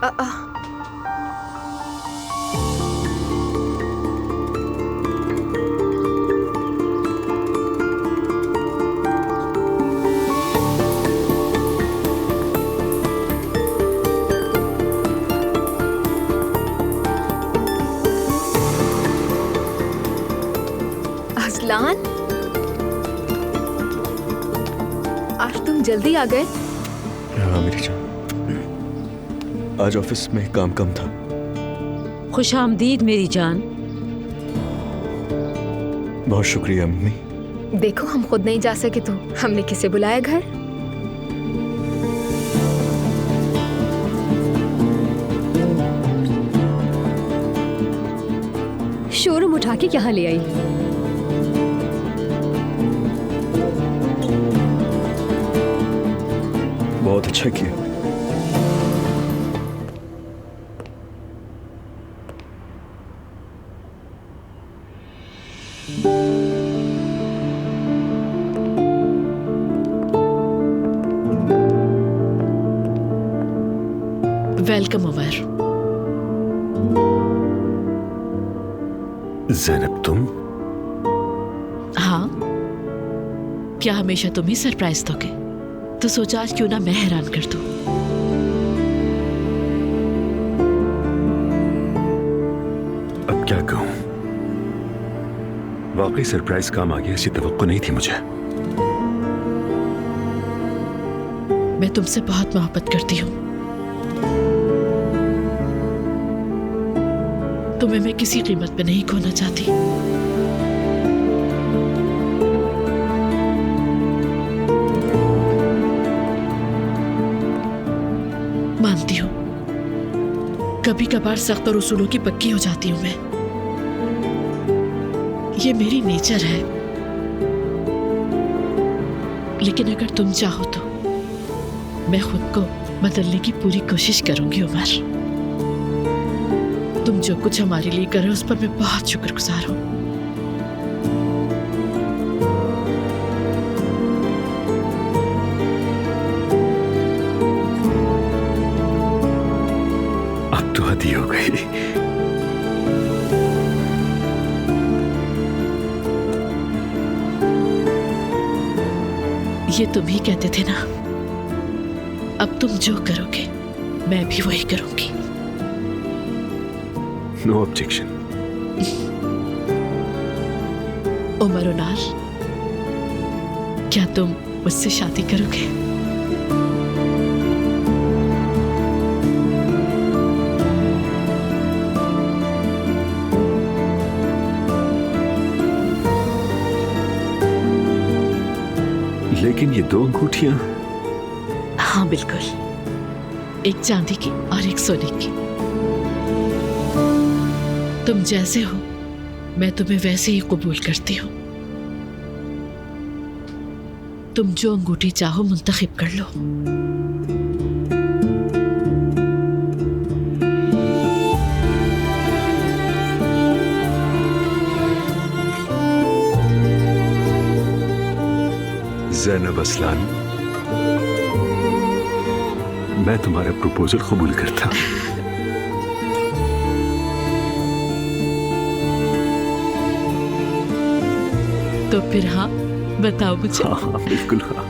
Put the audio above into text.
अ, अ, अज़लान, आज तुम जल्दी आ गए। हाँ मेरी जान, आज ऑफिस में काम कम था। खुश आमदीद मेरी जान। बहुत शुक्रिया मम्मी। देखो, हम खुद नहीं जा सके तो हमने किसे बुलाया घर। शोरूम उठा के यहाँ ले आई। बहुत अच्छा किया। वेलकम उमर। ज़ैनब तुम? हाँ, क्या हमेशा तुम ही सरप्राइज दोगे? तो सोचा आज क्यों ना मैं हैरान कर दूं। अब क्या कहूं, वाकई सरप्राइज काम आ गया, ऐसी तवक्को नहीं थी मुझे। मैं तुमसे बहुत मोहब्बत करती हूँ। तुम्हें मैं किसी कीमत पे नहीं खोना चाहती। मानती हूँ कभी कभार सख्त और उसूलों की पक्की हो जाती हूँ मैं, ये मेरी नेचर है। लेकिन अगर तुम चाहो तो मैं खुद को बदलने की पूरी कोशिश करूंगी उमर। तुम जो कुछ हमारे लिए कर रहे हो उस पर मैं बहुत शुक्रगुजार हूं। अब तो हद ही हो गई। ये तुम ही कहते थे ना, अब तुम जो करोगे मैं भी वही करूंगी। No objection. उमर उनाल, क्या तुम मुझसे शादी करोगे? लेकिन ये दो अंगूठियां? हाँ बिल्कुल, एक चांदी की और एक सोने की। तुम जैसे हो मैं तुम्हें वैसे ही कबूल करती हूँ। तुम जो अंगूठी चाहो मुंतखब कर लो। ज़ैनब असलान, मैं तुम्हारा प्रपोजल कबूल करता हूं। तो फिर हाँ बताओ मुझे। हाँ बिल्कुल हाँ।